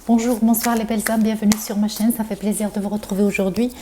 Bonjour, bonsoir les belles âmes, bienvenue sur ma chaîne, ça fait plaisir de vous retrouver aujourd'hui.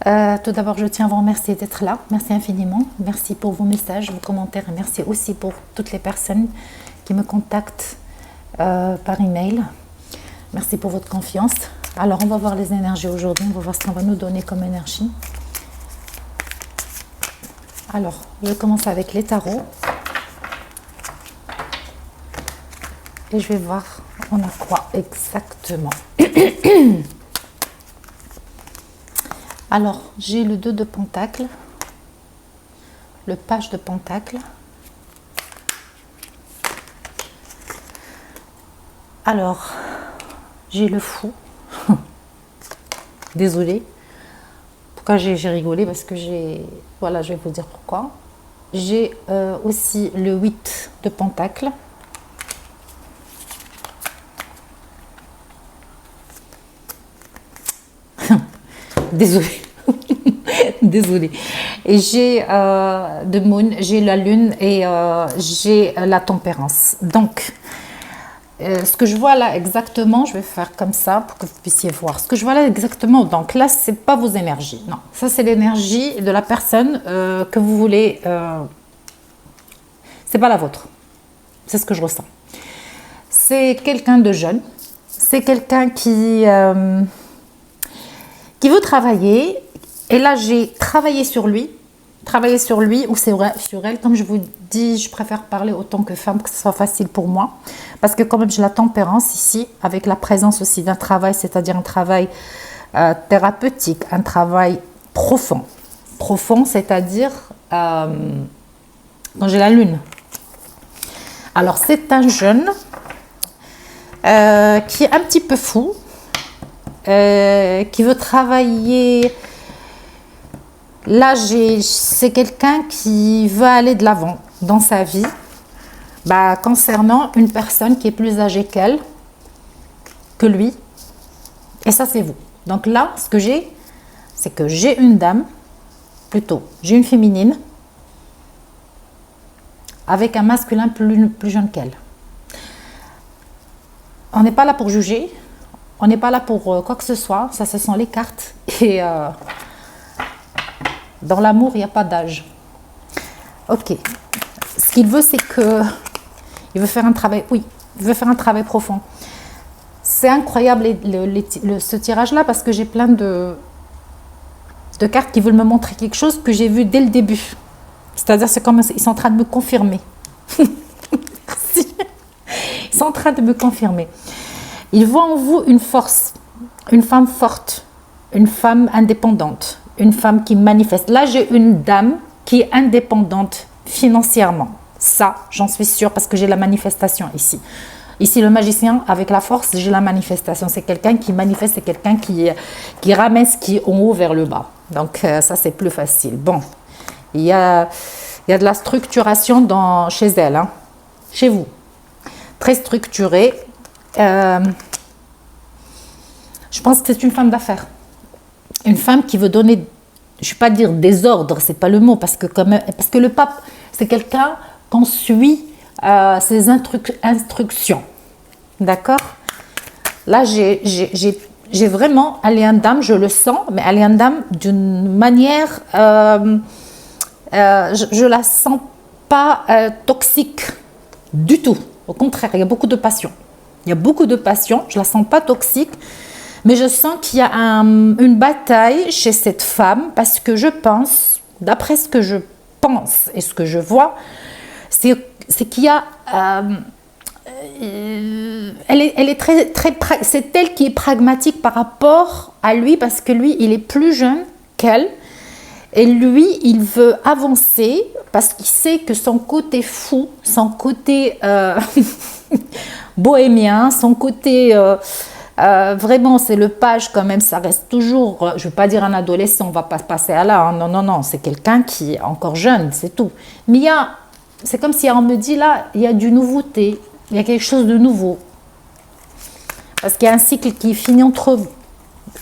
Tout d'abord, je tiens à vous remercier d'être là, merci infiniment, merci pour vos messages, vos commentaires et merci aussi pour toutes les personnes qui me contactent par email. Merci pour votre confiance. Alors, on va voir les énergies aujourd'hui, on va voir ce qu'on va nous donner comme énergie. Alors, je vais commencer avec les tarots. Et je vais voir, on a quoi exactement. Alors, j'ai le 2 de Pentacle, le page de Pentacle. Alors, j'ai le fou. Désolée. Pourquoi j'ai rigolé? Parce que j'ai... Voilà, je vais vous dire pourquoi. J'ai aussi le 8 de Pentacle. Désolée. Désolée. Et j'ai de Moon, j'ai la Lune et j'ai la Tempérance. Donc, ce que je vois là exactement, je vais faire comme ça pour que vous puissiez voir. Ce que je vois là exactement, donc là, c'est pas vos énergies. Non, ça c'est l'énergie de la personne que vous voulez. C'est pas la vôtre. C'est ce que je ressens. C'est quelqu'un de jeune. C'est quelqu'un qui veut travailler. Et là, j'ai travaillé sur lui. Travailler sur lui ou c'est vrai sur elle. Comme je vous dis, je préfère parler autant que femme, que ce soit facile pour moi. Parce que quand même, j'ai la tempérance ici, avec la présence aussi d'un travail, c'est-à-dire un travail thérapeutique, un travail profond. Profond, c'est-à-dire quand j'ai la lune. Alors, c'est un jeune qui est un petit peu fou, qui veut travailler. Là, c'est quelqu'un qui veut aller de l'avant dans sa vie, concernant une personne qui est plus âgée qu'elle, que lui. Et ça, c'est vous. Donc là, ce que j'ai, c'est que j'ai une dame, plutôt, j'ai une féminine, avec un masculin plus jeune qu'elle. On n'est pas là pour juger, on n'est pas là pour quoi que ce soit, ça, ce sont les cartes. Et dans l'amour, il n'y a pas d'âge. Ok. Ce qu'il veut, c'est que... Il veut faire un travail... Oui, il veut faire un travail profond. C'est incroyable ce tirage-là parce que j'ai plein de cartes qui veulent me montrer quelque chose que j'ai vu dès le début. C'est-à-dire, c'est comme ils sont en train de me confirmer. Ils sont en train de me confirmer. Ils voient en vous une force, une femme forte, une femme indépendante. Une femme qui manifeste. Là, j'ai une dame qui est indépendante financièrement. Ça, j'en suis sûre parce que j'ai la manifestation ici. Ici, le magicien, avec la force, j'ai la manifestation. C'est quelqu'un qui manifeste, c'est quelqu'un qui ramène ce qui est en haut vers le bas. Donc, ça, c'est plus facile. Bon, il y a de la structuration chez elle, hein, chez vous. Très structurée. Je pense que c'est une femme d'affaires. Une femme qui veut donner, je ne vais pas dire des ordres, c'est pas le mot, parce que le pape, c'est quelqu'un qu'on suit ses instructions. D'accord? Là, j'ai vraiment Alien Dame, je le sens, mais Alien Dame d'une manière, je la sens pas toxique du tout. Au contraire, il y a beaucoup de passion. Il y a beaucoup de passion, je la sens pas toxique. Mais je sens qu'il y a une bataille chez cette femme parce que je pense, d'après ce que je pense et ce que je vois, c'est qu'il y a... c'est elle qui est pragmatique par rapport à lui parce que lui, il est plus jeune qu'elle. Et lui, il veut avancer parce qu'il sait que son côté fou, son côté bohémien, son côté... vraiment, c'est le page quand même, ça reste toujours, je ne veux pas dire un adolescent, on ne va pas passer à là, hein, non, non, non, c'est quelqu'un qui est encore jeune, c'est tout. Mais c'est comme si on me dit là, il y a du nouveauté, il y a quelque chose de nouveau. Parce qu'il y a un cycle qui finit entre vous.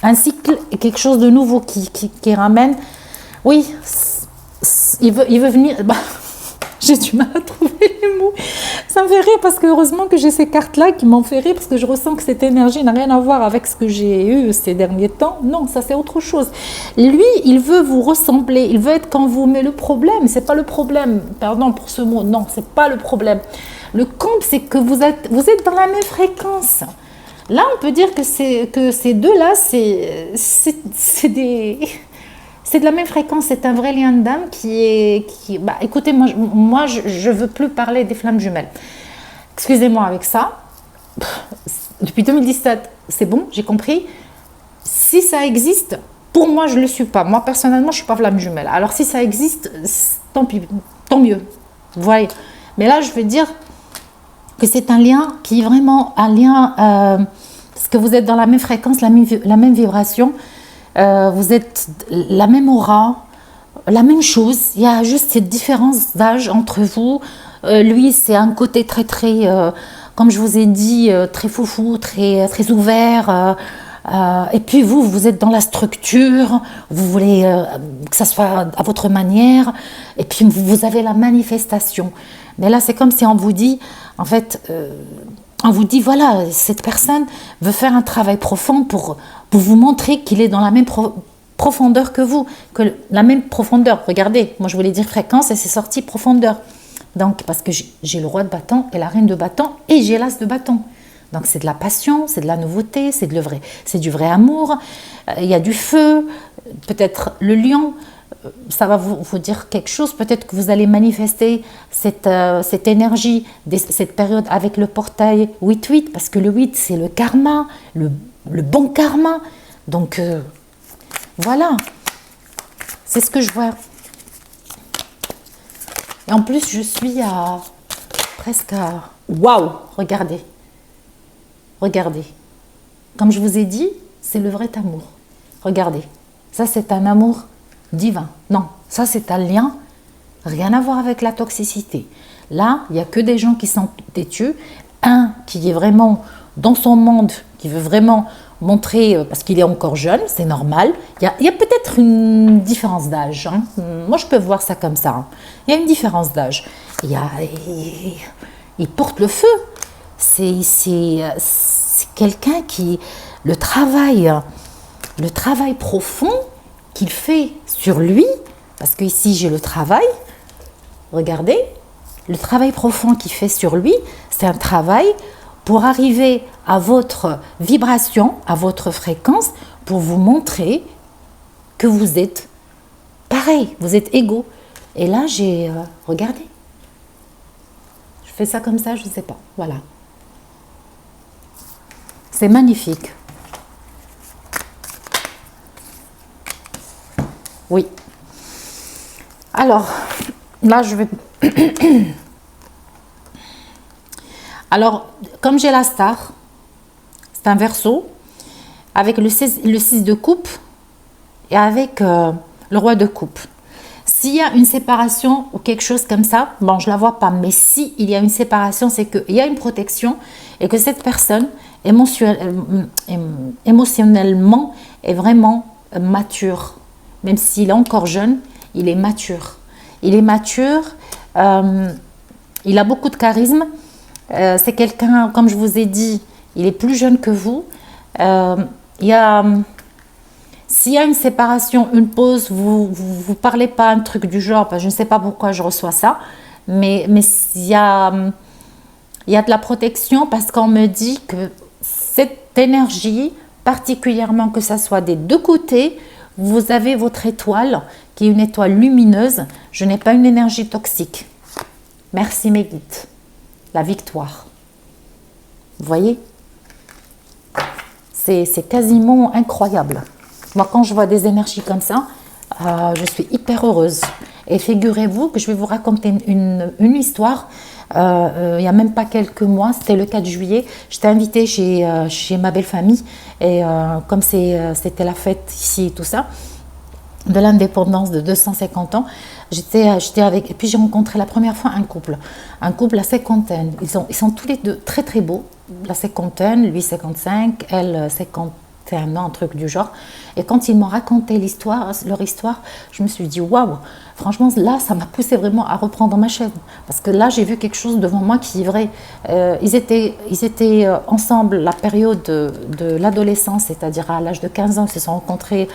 Un cycle et quelque chose de nouveau qui ramène, oui, il veut venir, j'ai du mal à trouver les mots, ça me fait rire parce que heureusement que j'ai ces cartes-là qui m'ont fait rire parce que je ressens que cette énergie n'a rien à voir avec ce que j'ai eu ces derniers temps. Non, ça c'est autre chose. Lui, il veut vous ressembler, il veut être comme vous, mais le problème, c'est pas le problème, pardon pour ce mot, non, c'est pas le problème. Le comble, c'est que vous êtes dans la même fréquence. Là, on peut dire que ces deux-là, c'est de la même fréquence, c'est un vrai lien d'âme bah, écoutez, moi je veux plus parler des flammes jumelles. Excusez-moi avec ça. Depuis 2017, c'est bon, j'ai compris. Si ça existe, pour moi, je ne le suis pas. Moi, personnellement, je ne suis pas flamme jumelle. Alors, si ça existe, tant pis, tant mieux. Vous voyez. Mais là, je veux dire que c'est un lien qui est vraiment un lien, parce que vous êtes dans la même fréquence, la même vibration. Vous êtes la même aura, la même chose. Il y a juste cette différence d'âge entre vous. Lui, c'est un côté très, comme je vous ai dit, très foufou, très ouvert. Et puis vous êtes dans la structure. Vous voulez que ça soit à votre manière. Et puis vous avez la manifestation. Mais là, c'est comme si on vous dit, en fait, on vous dit, voilà, cette personne veut faire un travail profond pour vous montrer qu'il est dans la même profondeur que vous, que la même profondeur. Regardez, moi je voulais dire fréquence et c'est sorti profondeur. Donc, parce que j'ai le roi de bâton et la reine de bâton et j'ai l'as de bâton. Donc c'est de la passion, c'est de la nouveauté, c'est du vrai amour. Il y a du feu, peut-être le lion. Ça va vous dire quelque chose, peut-être que vous allez manifester cette énergie, cette période avec le portail 8-8, parce que le 8 c'est le karma, le bon karma. Donc voilà, c'est ce que je vois. Et en plus je suis presque à... Waouh, regardez. Regardez. Comme je vous ai dit, c'est le vrai amour. Regardez, ça c'est un amour divin. Non, ça c'est un lien, rien à voir avec la toxicité. Là, il n'y a que des gens qui sont têtus. Un qui est vraiment dans son monde, qui veut vraiment montrer, parce qu'il est encore jeune, c'est normal. Il y a peut-être une différence d'âge. Hein. Moi, je peux voir ça comme ça. Hein. Il y a une différence d'âge. Il porte le feu. C'est quelqu'un qui... Le travail profond qu'il fait sur lui, parce que ici j'ai le travail, regardez, le travail profond qu'il fait sur lui, c'est un travail pour arriver à votre vibration, à votre fréquence, pour vous montrer que vous êtes pareil, vous êtes égaux. Et là, regardez, je fais ça comme ça, je ne sais pas, voilà. C'est magnifique. Oui. Alors, là, je vais... Alors, comme j'ai la star, c'est un verseau, avec le 6 de coupe et avec le roi de coupe. S'il y a une séparation ou quelque chose comme ça, bon, je ne la vois pas, mais s'il y a une séparation, c'est qu'il y a une protection et que cette personne, émotionnellement, est vraiment mature. Même s'il est encore jeune, il est mature. Il est mature, il a beaucoup de charisme. C'est quelqu'un, comme je vous ai dit, il est plus jeune que vous. S'il y a une séparation, une pause, vous parlez pas un truc du genre, parce que je ne sais pas pourquoi je reçois ça, mais il y a de la protection parce qu'on me dit que cette énergie, particulièrement que ça soit des deux côtés, vous avez votre étoile qui est une étoile lumineuse. Je n'ai pas une énergie toxique. Merci mes guides. La victoire. Vous voyez? C'est quasiment incroyable. Moi, quand je vois des énergies comme ça, je suis hyper heureuse. Et figurez-vous que je vais vous raconter une histoire. Il n'y a même pas quelques mois, c'était le 4 juillet. J'étais invitée chez ma belle famille. Et comme c'était la fête ici et tout ça, de l'indépendance de 250 ans, j'étais avec... Et puis j'ai rencontré la première fois un couple la cinquantaine. Ils sont tous les deux très très beaux. La cinquantaine, lui 55, elle 51 un an, un truc du genre. Et quand ils m'ont raconté leur histoire, je me suis dit waouh, franchement là ça m'a poussé vraiment à reprendre ma chaîne, parce que là j'ai vu quelque chose devant moi qui est vrai. Ils étaient ensemble la période de l'adolescence, c'est-à-dire à l'âge de 15 ans, ils se sont rencontrés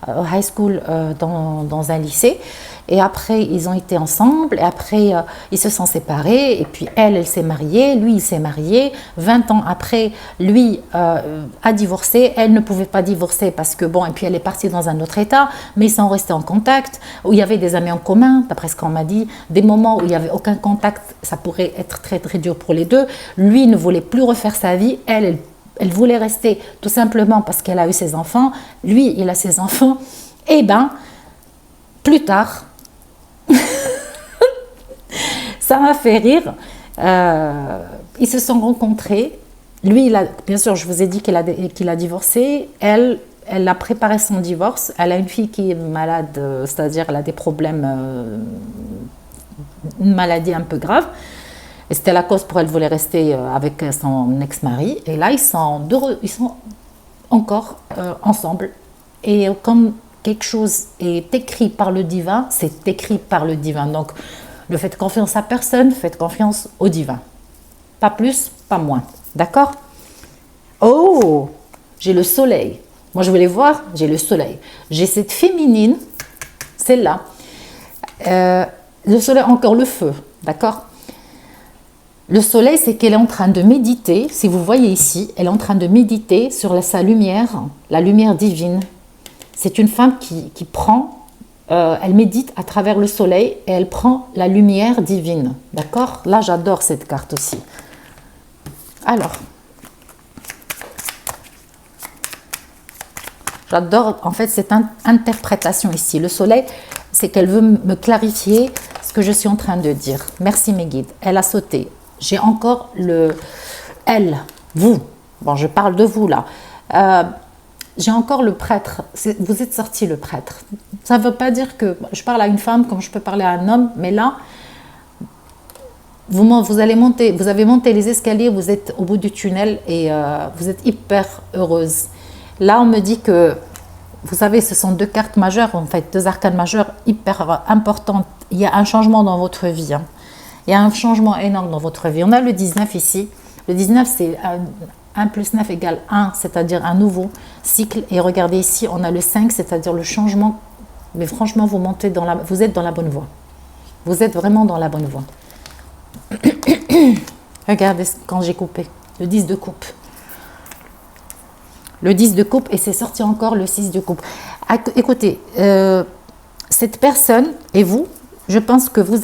au high school dans un lycée. Et après, ils ont été ensemble, et après, ils se sont séparés, et puis elle s'est mariée, lui, il s'est marié. 20 ans après, lui a divorcé, elle ne pouvait pas divorcer parce que, bon, et puis elle est partie dans un autre état, mais ils sont restés en contact, où il y avait des amis en commun, d'après ce qu'on m'a dit, des moments où il n'y avait aucun contact, ça pourrait être très, très dur pour les deux. Lui ne voulait plus refaire sa vie, elle voulait rester tout simplement parce qu'elle a eu ses enfants, lui, il a ses enfants, et ben, plus tard, ça m'a fait rire. Ils se sont rencontrés. Lui, bien sûr, je vous ai dit qu'il a divorcé. Elle a préparé son divorce. Elle a une fille qui est malade, c'est-à-dire elle a des problèmes, une maladie un peu grave. Et c'était la cause pour elle voulait rester avec son ex-mari. Et là, ils sont encore ensemble. Et comme quelque chose est écrit par le divin, c'est écrit par le divin. Donc, ne faites confiance à personne, faites confiance au divin. Pas plus, pas moins. D'accord? Oh, j'ai le soleil. Moi, je voulais voir, j'ai le soleil. J'ai cette féminine, celle-là. Le soleil, encore le feu. D'accord? Le soleil, c'est qu'elle est en train de méditer. Si vous voyez ici, elle est en train de méditer sur sa lumière, la lumière divine. C'est une femme qui prend, elle médite à travers le soleil et elle prend la lumière divine. D'accord? Là, j'adore cette carte aussi. Alors, j'adore en fait cette interprétation ici. Le soleil, c'est qu'elle veut me clarifier ce que je suis en train de dire. Merci mes guides. Elle a sauté. J'ai encore vous. Bon, je parle de vous là. J'ai encore le prêtre. Vous êtes sorti le prêtre. Ça ne veut pas dire que je parle à une femme comme je peux parler à un homme, mais là, vous avez monté les escaliers, vous êtes au bout du tunnel et vous êtes hyper heureuse. Là, on me dit que, vous savez, ce sont deux cartes majeures, en fait, deux arcanes majeures hyper importantes. Il y a un changement dans votre vie. Hein. Il y a un changement énorme dans votre vie. On a le 19 ici. Le 19, c'est 1 plus 9 égale 1, c'est-à-dire un nouveau cycle. Et regardez ici, on a le 5, c'est-à-dire le changement. Mais franchement, vous êtes dans la bonne voie. Vous êtes vraiment dans la bonne voie. Regardez quand j'ai coupé. Le 10 de coupe. Le 10 de coupe et c'est sorti encore le 6 de coupe. Écoutez, cette personne et vous, je pense que vous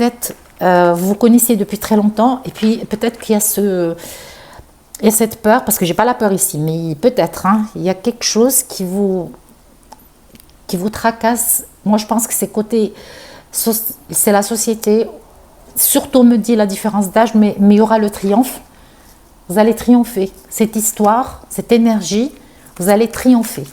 vous connaissez depuis très longtemps et puis peut-être qu'il y a cette peur, parce que j'ai pas la peur ici, mais peut-être, hein, il y a quelque chose qui vous tracasse. Moi, je pense que c'est la société. Surtout, on me dit la différence d'âge, mais il y aura le triomphe. Vous allez triompher. Cette histoire, cette énergie, vous allez triompher.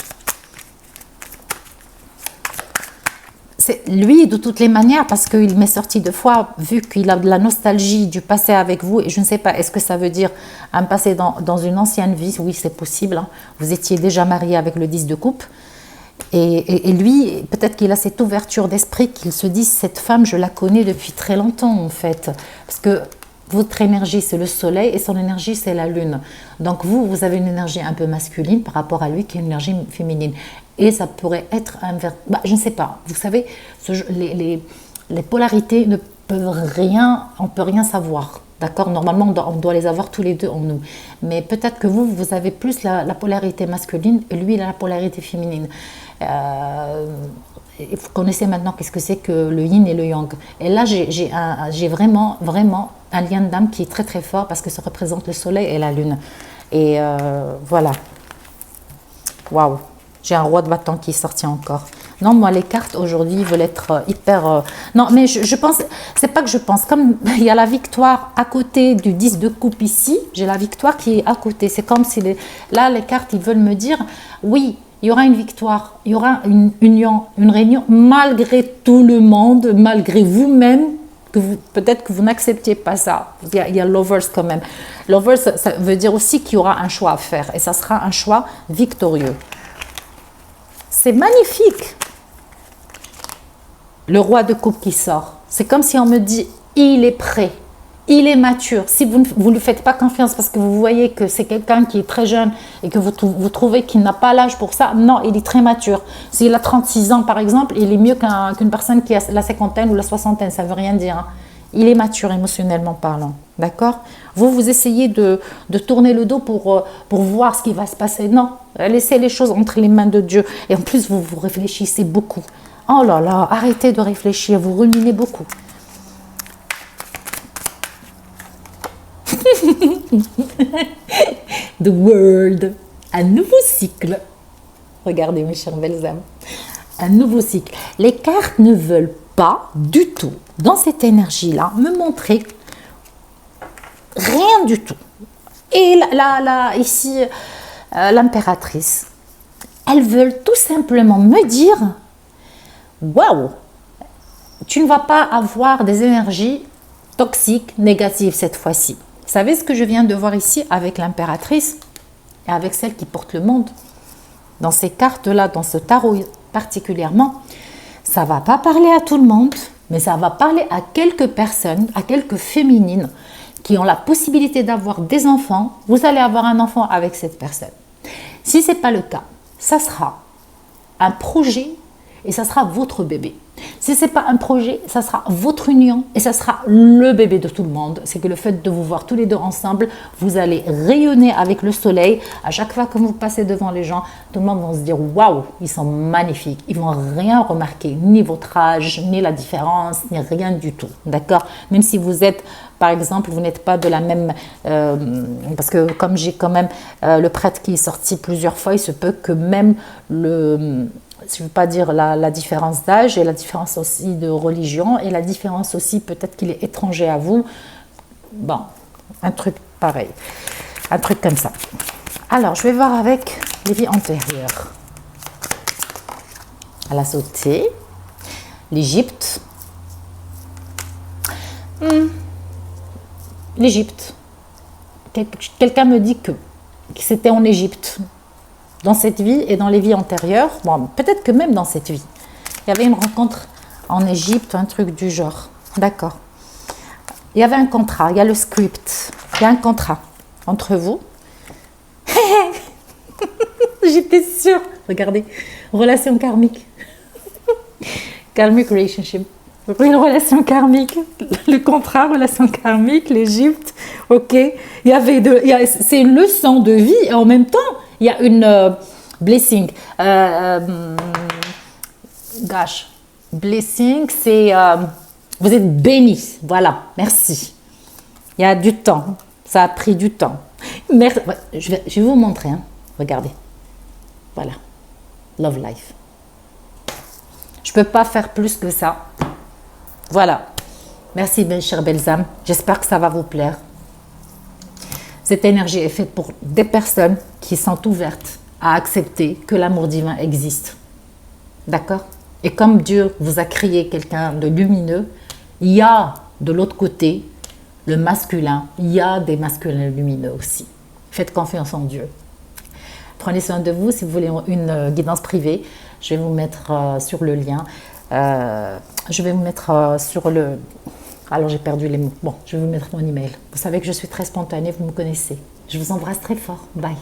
Lui, de toutes les manières, parce qu'il m'est sorti 2 fois, vu qu'il a de la nostalgie du passé avec vous, et je ne sais pas, est-ce que ça veut dire un passé dans une ancienne vie? Oui, c'est possible. Hein. Vous étiez déjà marié avec le 10 de coupe. Et lui, peut-être qu'il a cette ouverture d'esprit, qu'il se dit, cette femme, je la connais depuis très longtemps, en fait. Parce que votre énergie, c'est le soleil, et son énergie, c'est la lune. Donc vous avez une énergie un peu masculine par rapport à lui, qui est une énergie féminine. Et ça pourrait être je ne sais pas. Vous savez, les polarités ne peuvent rien, on ne peut rien savoir. D'accord? Normalement, on doit les avoir tous les deux en nous. Mais peut-être que vous avez plus la polarité masculine et lui, il a la polarité féminine. Vous connaissez maintenant qu'est-ce que c'est que le yin et le yang. Et là, j'ai vraiment, vraiment un lien d'âme qui est très, très fort parce que ça représente le soleil et la lune. Et voilà. Waouh! J'ai un roi de bâton qui est sorti encore. Non, moi, les cartes aujourd'hui veulent être hyper... Non, mais je pense... C'est pas que je pense. Comme il y a la victoire à côté du 10 de coupe ici, j'ai la victoire qui est à côté. C'est comme si... Là, les cartes, ils veulent me dire, oui, il y aura une victoire, il y aura une union, une réunion, malgré tout le monde, malgré vous-même, peut-être que vous n'acceptiez pas ça. Il y a lovers quand même. Lovers, ça veut dire aussi qu'il y aura un choix à faire. Et ça sera un choix victorieux. C'est magnifique. Le roi de coupe qui sort. C'est comme si on me dit, il est prêt. Il est mature. Si vous ne lui faites pas confiance parce que vous voyez que c'est quelqu'un qui est très jeune et que vous trouvez qu'il n'a pas l'âge pour ça, non, il est très mature. S'il a 36 ans, par exemple, il est mieux qu'une personne qui a la cinquantaine ou la soixantaine. Ça ne veut rien dire. Hein. Il est mature émotionnellement parlant. D'accord? Vous essayez de tourner le dos pour voir ce qui va se passer. Non, laissez les choses entre les mains de Dieu. Et en plus, vous réfléchissez beaucoup. Oh là là, arrêtez de réfléchir, vous ruminez beaucoup. The World, un nouveau cycle. Regardez mes chers belles âmes, un nouveau cycle. Les cartes ne veulent pas du tout, dans cette énergie-là, me montrer rien du tout. Et là ici, l'impératrice, elles veulent tout simplement me dire, waouh, tu ne vas pas avoir des énergies toxiques, négatives cette fois-ci. Vous savez ce que je viens de voir ici avec l'impératrice et avec celle qui porte le monde? Dans ces cartes-là, dans ce tarot particulièrement, ça ne va pas parler à tout le monde, mais ça va parler à quelques personnes, à quelques féminines qui ont la possibilité d'avoir des enfants. Vous allez avoir un enfant avec cette personne. Si ce n'est pas le cas, ça sera un projet et ça sera votre bébé. Si ce n'est pas un projet, ça sera votre union et ça sera le bébé de tout le monde. C'est que le fait de vous voir tous les deux ensemble, vous allez rayonner avec le soleil. À chaque fois que vous passez devant les gens, tout le monde va se dire « Waouh, ils sont magnifiques ». Ils ne vont rien remarquer, ni votre âge, ni la différence, ni rien du tout. D'accord? Même si vous êtes, par exemple, vous n'êtes pas de la même... parce que comme j'ai quand même le prêtre qui est sorti plusieurs fois, il se peut que même le... je ne veux pas dire la différence d'âge et la différence aussi de religion et la différence aussi peut-être qu'il est étranger à vous. Bon, un truc pareil, un truc comme ça. Alors, je vais voir avec les vies antérieures. Elle a sauté, l'Égypte. L'Égypte. Quelqu'un me dit que c'était en Égypte. Dans cette vie et dans les vies antérieures, bon, peut-être que même dans cette vie, il y avait une rencontre en Égypte, un truc du genre. D'accord. Il y avait un contrat, il y a le script, il y a un contrat entre vous. J'étais sûre. Regardez, relation karmique. Karmic relationship. Une relation karmique. Le contrat, relation karmique, l'Égypte. Ok. C'est une leçon de vie et en même temps, il y a une blessing. Blessing, c'est vous êtes bénis. Voilà, merci. Il y a du temps. Ça a pris du temps. Merci. Je vais vous montrer. Hein. Regardez. Voilà. Love life. Je ne peux pas faire plus que ça. Voilà. Merci, mes chères belles âmes. J'espère que ça va vous plaire. Cette énergie est faite pour des personnes qui sont ouvertes à accepter que l'amour divin existe. D'accord? Et comme Dieu vous a créé quelqu'un de lumineux, il y a de l'autre côté le masculin, il y a des masculins lumineux aussi. Faites confiance en Dieu. Prenez soin de vous. Si vous voulez une guidance privée, je vais vous mettre sur le lien. Je vais vous mettre sur le... Alors j'ai perdu les mots. Bon, je vais vous mettre mon email. Vous savez que je suis très spontanée, vous me connaissez. Je vous embrasse très fort. Bye.